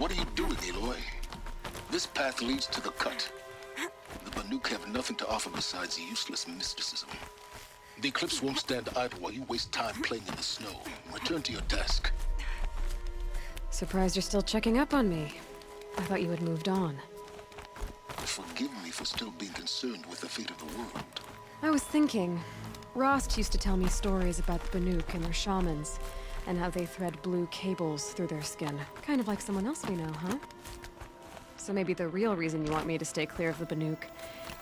What are you doing, Aloy? This path leads to the cut. The Banuk have nothing to offer besides useless mysticism. The Eclipse won't stand idle while you waste time playing in the snow. Return to your task. Surprised you're still checking up on me. I thought you had moved on. Forgive me for still being concerned with the fate of the world. I was thinking, Rost used to tell me stories about the Banuk and their shamans, and how they thread blue cables through their skin. Kind of like someone else we know, huh? So maybe the real reason you want me to stay clear of the Banuk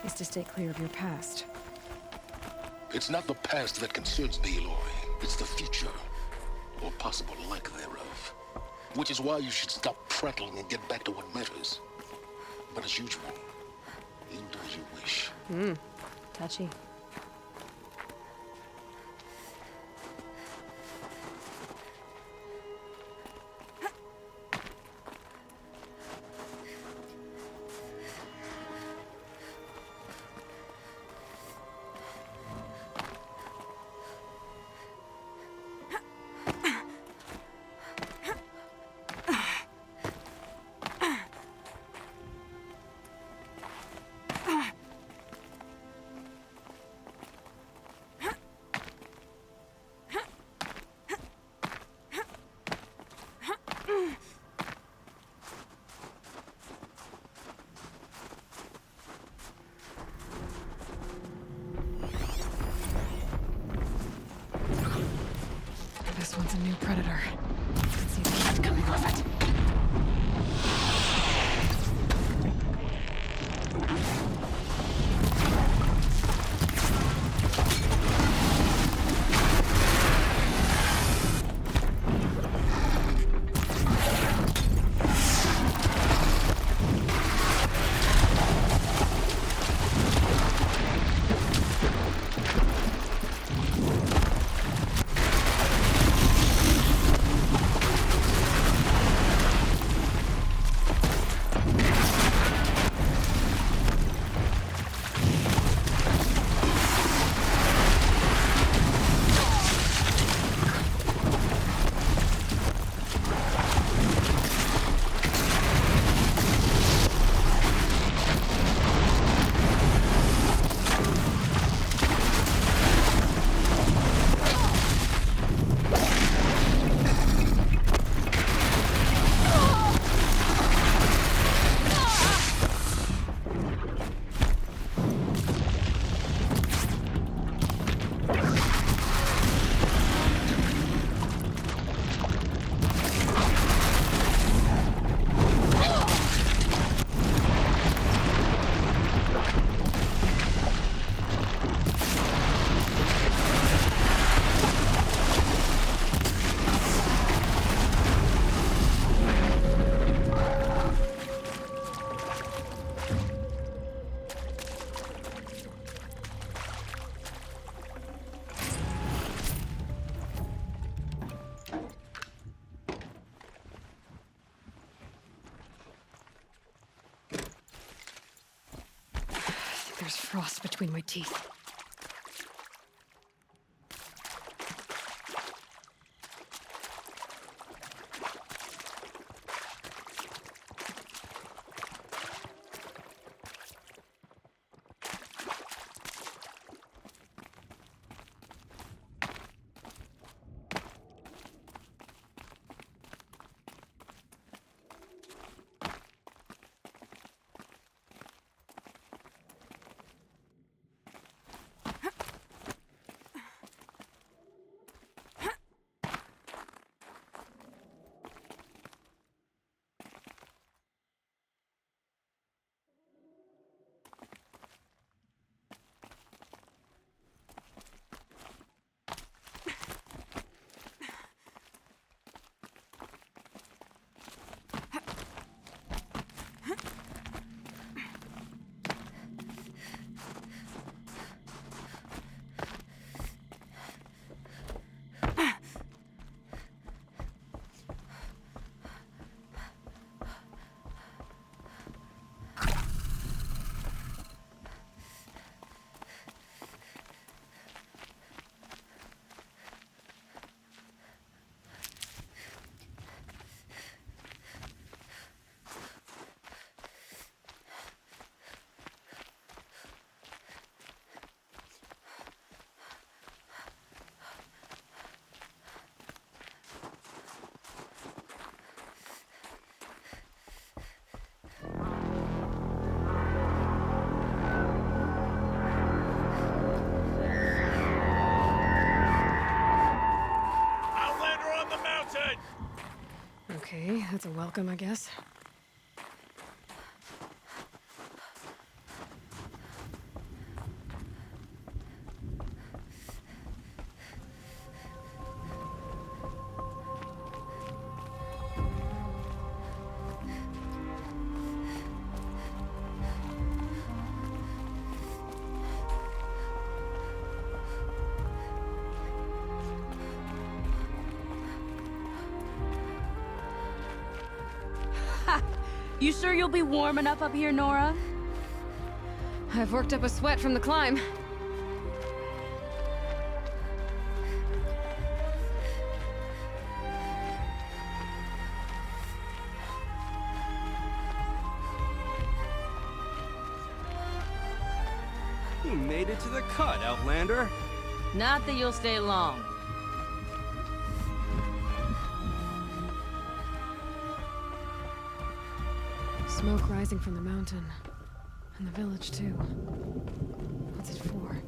is to stay clear of your past. It's not the past that concerns me, Aloy. It's the future, or possible lack thereof. Which is why you should stop prattling and get back to what matters. But as usual, you do as you wish. Touchy. This one's a new predator. You can see the heat coming off it. There's frost between my teeth. That's a welcome, I guess. You sure you'll be warm enough up here, Nora? I've worked up a sweat from the climb. You made it to the cut, Outlander. Not that you'll stay long. Smoke rising from the mountain. And the village, too. What's it for?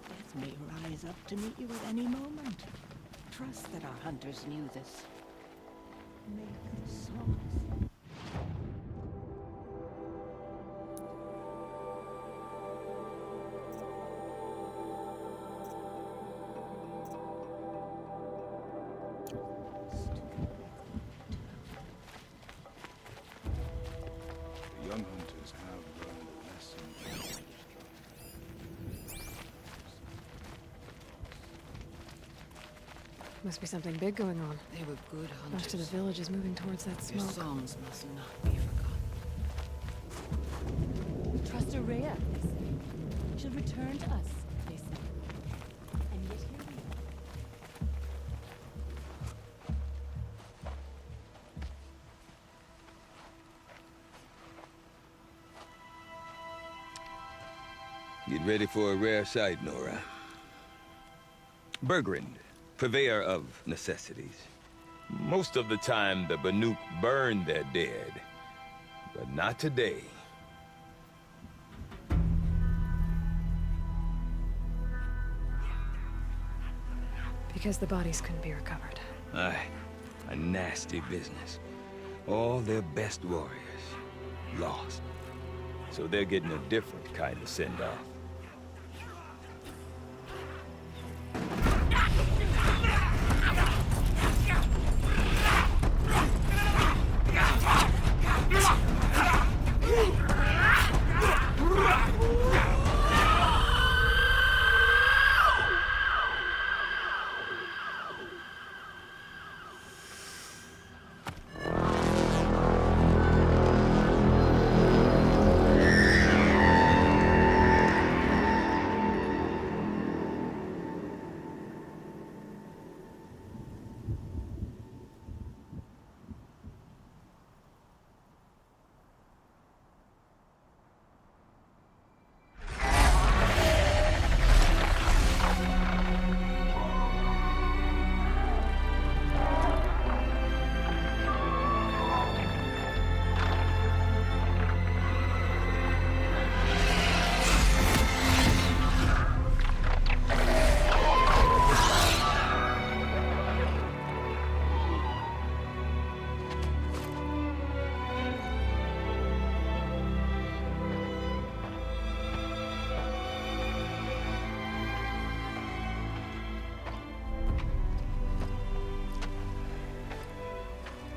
Death may rise up to meet you at any moment. Trust that our hunters knew this. Make the songs. The young hunters have learned a lesson. Must be something big going on. They were good hunters. Most of the village is moving towards that Their smoke. songs must not be forgotten. Trust Araya, they say. She'll return to us, they say. And yet here we are. Get ready for a rare sight, Nora. Bergrand, purveyor of necessities. Most of the time, the Banuk burn their dead. But not today. Because the bodies couldn't be recovered. Aye, a nasty business. All their best warriors lost. So they're getting a different kind of send-off.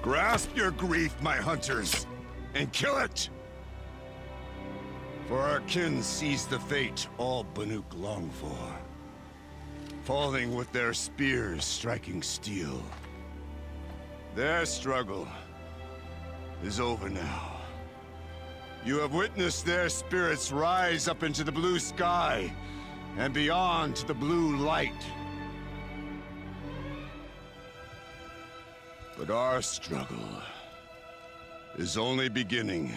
Grasp your grief, my hunters, and kill it! For our kin sees the fate all Banuk long for. Falling with their spears striking steel. Their struggle is over now. You have witnessed their spirits rise up into the blue sky and beyond to the blue light. But our struggle is only beginning.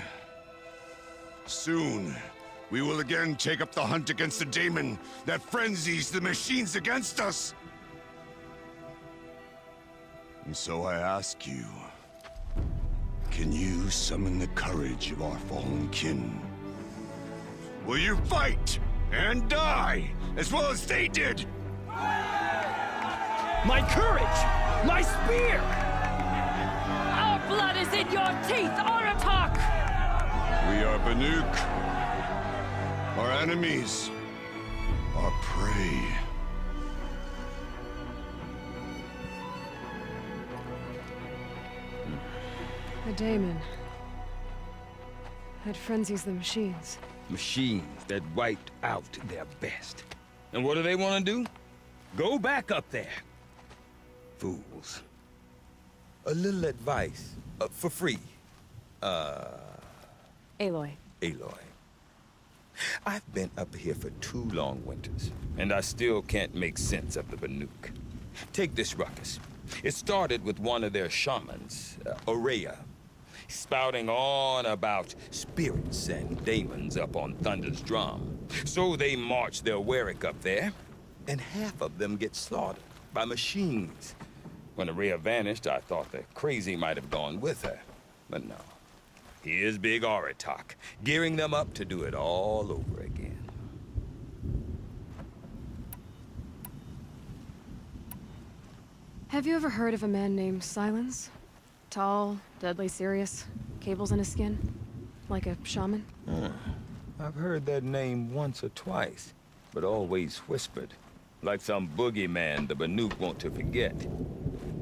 Soon, we will again take up the hunt against the daemon that frenzies the machines against us. And so I ask you, can you summon the courage of our fallen kin? Will you fight and die as well as they did? My courage! My spear! Our blood is in your teeth, Aratak! We are Banuk. Our enemies. Our prey. The daemon. That frenzies the machines. Machines that wiped out their best. And what do they want to do? Go back up there. Fools. A little advice, for free. Aloy. Aloy. I've been up here for 2 long winters, and I still can't make sense of the Banuk. Take this ruckus. It started with one of their shamans, Aurea, spouting on about spirits and daemons up on Thunder's drum. So they march their Warwick up there, and half of them get slaughtered by machines. When Aurea vanished, I thought the crazy might have gone with her, but no. Here's Big Aratak, gearing them up to do it all over again. Have you ever heard of a man named Silence? Tall, deadly serious, cables in his skin, like a shaman? I've heard that name once or twice, but always whispered, like some boogeyman the Banuk want to forget.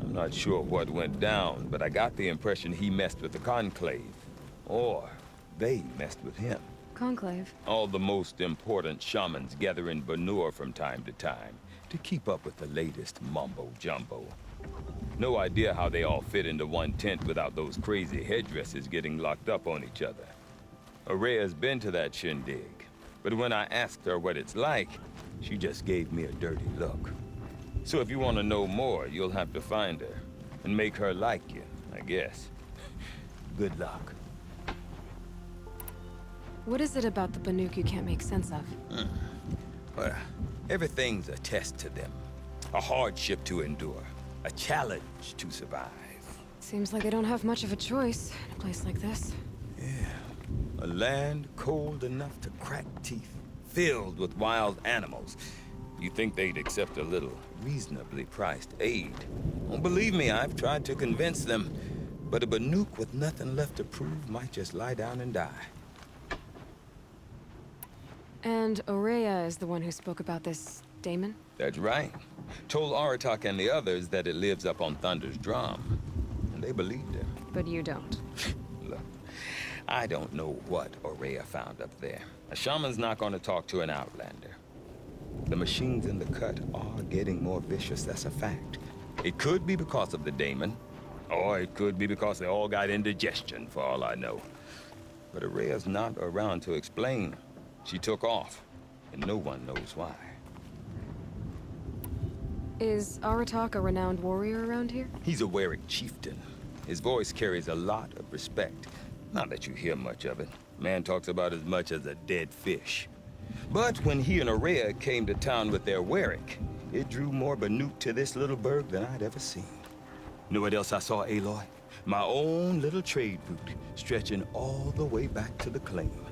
I'm not sure what went down, but I got the impression he messed with the Conclave. Or they messed with him. Conclave? All the most important shamans gather in Banur from time to time to keep up with the latest mumbo-jumbo. No idea how they all fit into one tent without those crazy headdresses getting locked up on each other. Aurea's been to that shindig, but when I asked her what it's like, she just gave me a dirty look. So if you want to know more, you'll have to find her and make her like you, I guess. Good luck. What is it about the Banuk you can't make sense of? Well, everything's a test to them. A hardship to endure. A challenge to survive. Seems like they don't have much of a choice in a place like this. Yeah. A land cold enough to crack teeth. Filled with wild animals. You think they'd accept a little reasonably priced aid. Well, believe me, I've tried to convince them. But a Banuk with nothing left to prove might just lie down and die. And Aurea is the one who spoke about this daemon? That's right. Told Aratak and the others that it lives up on Thunder's drum. And they believed him. But you don't. Look, I don't know what Aurea found up there. A shaman's not going to talk to an outlander. The machines in the cut are getting more vicious, that's a fact. It could be because of the daemon, or it could be because they all got indigestion, for all I know. But Aurea's not around to explain. She took off, and no one knows why. Is Aratak a renowned warrior around here? He's a Warwick chieftain. His voice carries a lot of respect. Not that you hear much of it. Man talks about as much as a dead fish. But when he and Aurea came to town with their Warwick, it drew more Banuk to this little burg than I'd ever seen. Know what else I saw, Aloy? My own little trade route, stretching all the way back to the claim.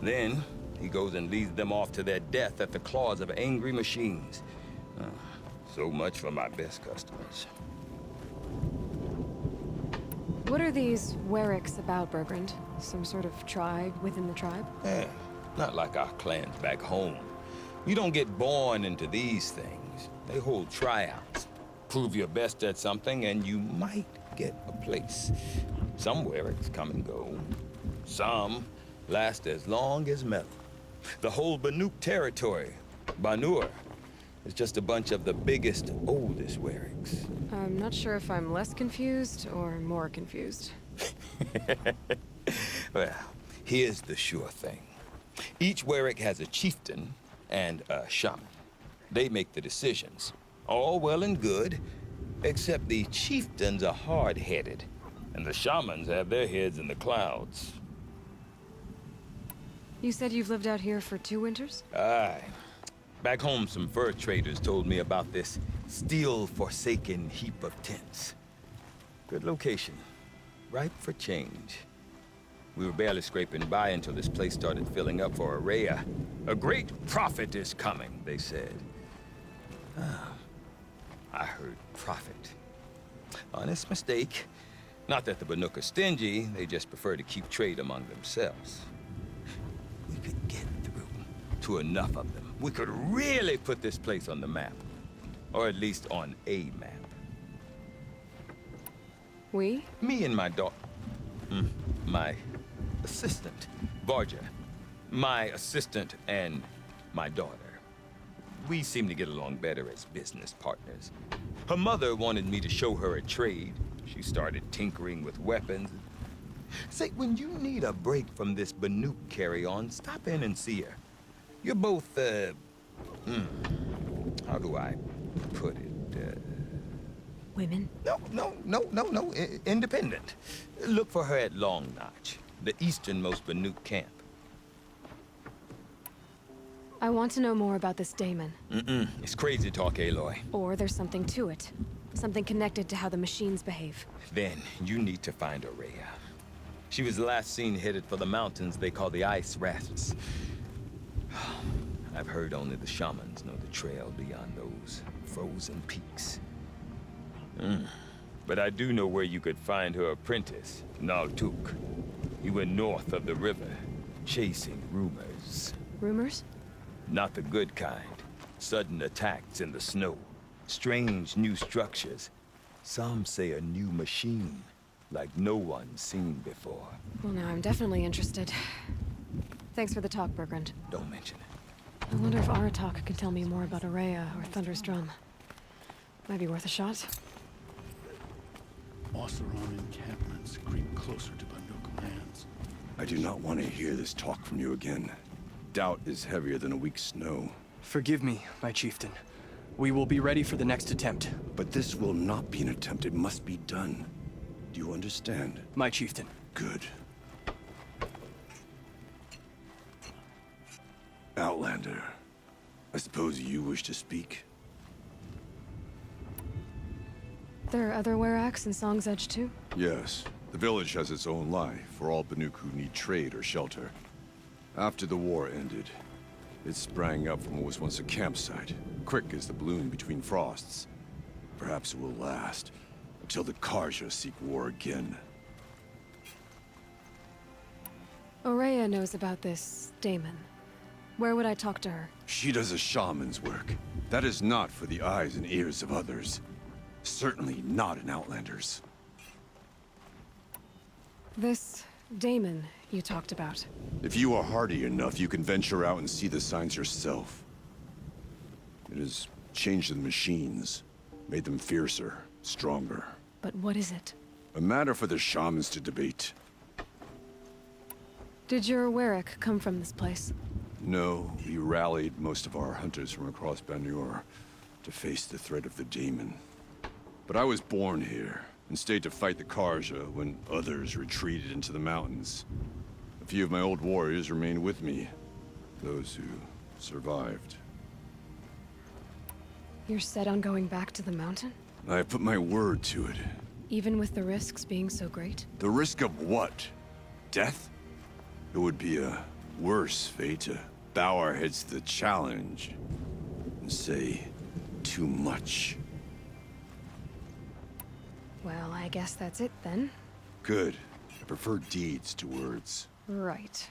Then, he goes and leads them off to their death at the claws of angry machines. So much for my best customers. What are these Warwicks about, Bergrand? Some sort of tribe within the tribe? Yeah, not like our clans back home. You don't get born into these things. They hold tryouts. Prove your best at something and you might get a place. Some Warwicks come and go. Some last as long as metal. The whole Banuk territory, Banur, is just a bunch of the biggest, oldest Warwicks. I'm not sure if I'm less confused or more confused. Well, here's the sure thing. Each Warwick has a chieftain and a shaman. They make the decisions. All well and good, except the chieftains are hard-headed, and the shamans have their heads in the clouds. You said you've lived out here for 2 winters? Aye. Back home, some fur traders told me about this steel-forsaken heap of tents. Good location. Ripe for change. We were barely scraping by until this place started filling up for Araya. A great prophet is coming, they said. Ah, I heard prophet. Honest mistake. Not that the Banuk are stingy, they just prefer to keep trade among themselves. We could get through to enough of them. We could really put this place on the map. Or at least on a map. We? Me and my daughter. My assistant, Barja. My assistant and my daughter. We seem to get along better as business partners. Her mother wanted me to show her a trade. She started tinkering with weapons. Say, when you need a break from this Banuk carry-on, stop in and see her. You're both, how do I put it? Women? No. Independent. Look for her at Long Notch, the easternmost Banuk camp. I want to know more about this Damon. It's crazy talk, Aloy. Or there's something to it. Something connected to how the machines behave. Then you need to find Araya. She was last seen headed for the mountains they call the Ice Rasps. I've heard only the shamans know the trail beyond those frozen peaks. But I do know where you could find her apprentice, Naltuk. He went north of the river, chasing rumors. Rumors? Not the good kind. Sudden attacks in the snow. Strange new structures. Some say a new machine, like no one's seen before. Well, now I'm definitely interested. Thanks for the talk, Bergrand. Don't mention it. I wonder if Aratak can tell me more about Araya or Thunder's Drum. Might be worth a shot. Oseram encampments creep closer to Banuk lands. I do not want to hear this talk from you again. Doubt is heavier than a week's snow. Forgive me, my chieftain. We will be ready for the next attempt. But this will not be an attempt. It must be done. Do you understand? My chieftain. Good. Outlander, I suppose you wish to speak? There are other Weraks in Song's Edge too? Yes. The village has its own life for all Banuk who need trade or shelter. After the war ended, it sprang up from what was once a campsite, quick as the bloom between frosts. Perhaps it will last, until the Karja seek war again. Araya knows about this Damon. Where would I talk to her? She does a shaman's work. That is not for the eyes and ears of others. Certainly not an Outlander's. This Damon you talked about. If you are hardy enough, you can venture out and see the signs yourself. It has changed the machines, made them fiercer, stronger. But what is it? A matter for the shamans to debate. Did your Werak come from this place? No, we rallied most of our hunters from across Banur to face the threat of the Daemon. But I was born here, and stayed to fight the Karja when others retreated into the mountains. A few of my old warriors remained with me, those who survived. You're set on going back to the mountain? I have put my word to it. Even with the risks being so great? The risk of what? Death? It would be a worse fate to bow our heads to the challenge and say too much. Well, I guess that's it then. Good. I prefer deeds to words. Right.